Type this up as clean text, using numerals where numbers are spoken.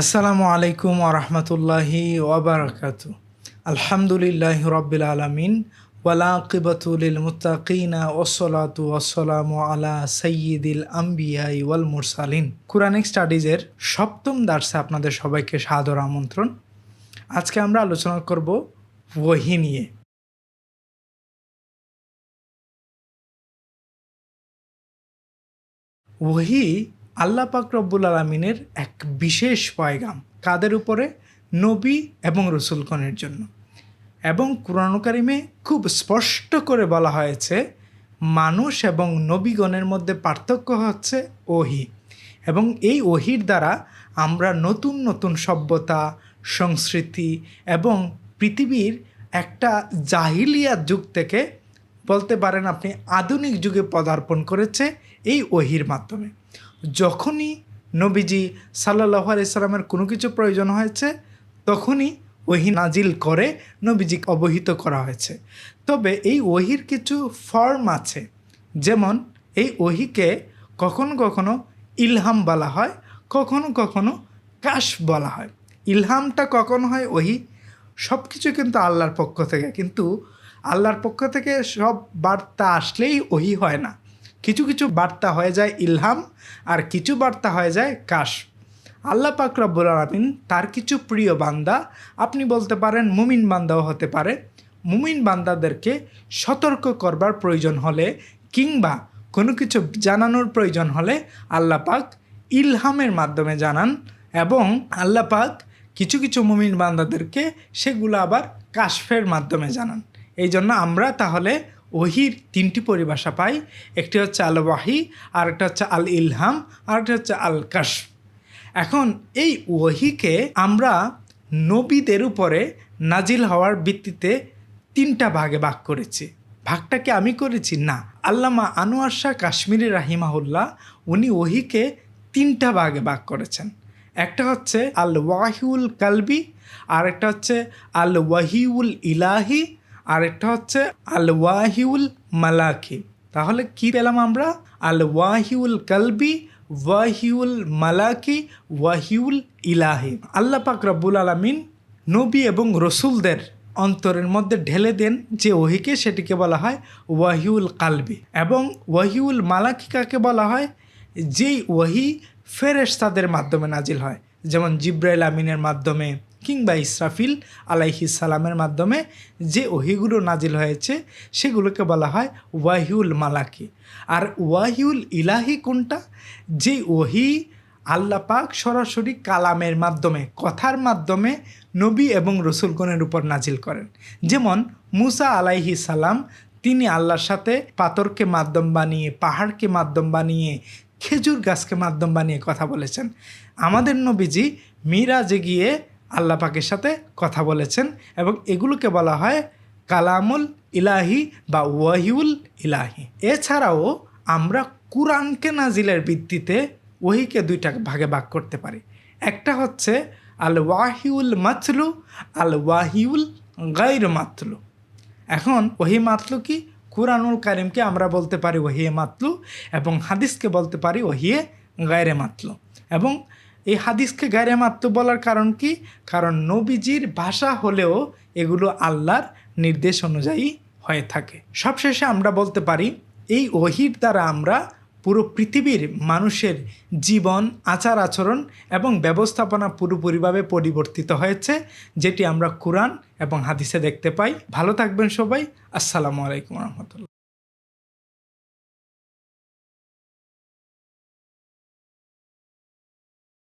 আসসালামু আলাইকুম ওরহমতুল্লাহি ওবরাকাতু। আলহামদুলিল্লাহি রব্বিল আলামিন ওয়ালা আকিবাতুল মুত্তাকিনা ওয়াসসালাতু ওয়াসসালামু আলা সাইয়্যিদিল আম্বিয়াই ওয়াল মুরসালিন। কুরআনিক স্টাডিজের সপ্তম দার্সে আপনাদের সবাইকে সাদর আমন্ত্রণ। আজকে আমরা আলোচনা করব ওহী নিয়ে। ওহী আল্লাহ পাক রব্বুল আলামিনের এক বিশেষ পয়গাম, কাদের উপরে? নবী এবং রসুলগণের জন্য। এবং কুরআন কারিমে খুব স্পষ্ট করে বলা হয়েছে মানুষ এবং নবীগণের মধ্যে পার্থক্য হচ্ছে ওহী, এবং এই ওহীর দ্বারা আমরা নতুন নতুন সভ্যতা, সংস্কৃতি এবং পৃথিবীর একটা জাহিলিয়াত যুগ থেকে বলতে পারেন আপনি আধুনিক যুগে পদার্পণ করেছে এই ওহীর মাধ্যমে। যখনই নবীজি সাল্লাল্লাহু আলাইহি সাল্লামের কোনো কিছু প্রয়োজন হয়েছে তখনই ওহী নাজিল করে নবীজিকে অবহিত করা হয়েছে। তবে এই ওহীর কিছু ফর্ম আছে, যেমন এই ওহীকে কখনো কখনো ইলহাম বলা হয়, কখনো কখনো কাশফ বলা হয়। ইলহামটা কখন হয়? ওহী সব কিছু কিন্তু আল্লাহর পক্ষ থেকে, কিন্তু আল্লাহর পক্ষ থেকে সব বার্তা আসলেই ওহী হয় না। কিছু কিছু বার্তা হয়ে যায় ইলহাম, আর কিছু বার্তা হয়ে যায় কাশফ। আল্লাহ পাক রব্বুল আলামিন তার কিছু প্রিয় বান্দা, আপনি বলতে পারেন মুমিন বান্দাও হতে পারে, মুমিন বান্দাদেরকে সতর্ক করবার প্রয়োজন হলে কিংবা কোনো কিছু জানানোর প্রয়োজন হলে আল্লাহ পাক ইলহামের মাধ্যমে জানান, এবং আল্লাহ পাক কিছু কিছু মুমিন বান্দাদেরকে সেগুলো আবার কাশফের মাধ্যমে জানান। এই জন্য আমরা তাহলে ওহীর তিনটি পরিভাষা পাই। একটি হচ্ছে আল ওয়াহি, আরেকটা হচ্ছে আল ইলহাম, আরেকটা হচ্ছে আল কাশফ। এখন এই ওহীকে আমরা নবীদের উপরে নাজিল হওয়ার ভিত্তিতে তিনটা ভাগে ভাগ করেছি। ভাগটা কি আমি করেছি? না, আল্লামা আনোয়ার শাহ কাশ্মীরি রাহিমাহুল্লাহ উনি ওহীকে তিনটা ভাগে ভাগ করেছেন। একটা হচ্ছে আল ওয়াহিউল কালবি, আরেকটা হচ্ছে আল ওয়াহিউল ইলাহি, আরেকটা হচ্ছে আল ওয়াহিউল মালাকি। তাহলে কি পেলাম আমরা? আল ওয়াহিউল কালবি, ওয়াহিউল মালাকি, ওয়াহিউল ইলাহি। আল্লাহ পাক রব্বুল আলামিন নবী এবং রসুলদের অন্তরের মধ্যে ঢেলে দেন যে ওহীকে, সেটিকে বলা হয় ওয়াহিউল কালবি। এবং ওয়াহিউল মালাকি কাকে বলা হয়? যেই ওহী ফেরেশতাদের মাধ্যমে নাজিল হয়, যেমন জিব্রাইল আমিনের মাধ্যমে কিংবা ইসরাফিল আলাইহিস সালামের মাধ্যমে যে ওহীগুলো নাজিল হয়েছে সেগুলোকে বলা হয় ওয়াহিউল মালাকি। আর ওয়াহিউল ইলাহি কোনটা? যে ওহী আল্লাহ পাক সরাসরি কালামের মাধ্যমে, কথার মাধ্যমে নবী এবং রসুলগণের উপর নাজিল করেন। যেমন মুসা আলাইহিস সালাম, তিনি আল্লাহর সাথে পাথরকে মাধ্যম বানিয়ে, পাহাড়কে মাধ্যম বানিয়ে, খেজুর গাছকে মাধ্যম বানিয়ে কথা বলেছেন। আমাদের নবীজি মিরাজে গিয়ে আল্লাহ পাকের সাথে কথা বলেছেন, এবং এগুলোকে বলা হয় কালামুল ইলাহি বা ওয়াহিউল ইলাহি। এছাড়াও আমরা কুরআনকে নাজিলের ভিত্তিতে ওহীকে দুইটা ভাগে ভাগ করতে পারি। একটা হচ্ছে আল ওয়াহিউল মাতলু, আল ওয়াহিউল গায়র মাতলু। এখন ওহী মাতলু কি? কুরআনুল কারিমকে আমরা বলতে পারি ওহী মাতলু, এবং হাদিসকে বলতে পারি ওহী গায়রে মাতলু। এবং এই হাদিসকে গায়রে মাতলু বলার কারণ কি? কারণ নবীজির ভাষা হলেও এগুলো আল্লাহর নির্দেশ অনুযায়ী হয়ে থাকে। সবশেষে আমরা বলতে পারি এই ওহীর দ্বারা আমরা পুরো পৃথিবীর মানুষের জীবন, আচার আচরণ এবং ব্যবস্থাপনা পুরোপুরিভাবে পরিবর্তিত হয়েছে, যেটি আমরা কুরআন এবং হাদিসে দেখতে পাই। ভালো থাকবেন সবাই। আসসালামু আলাইকুম রহমতুল্লাহ।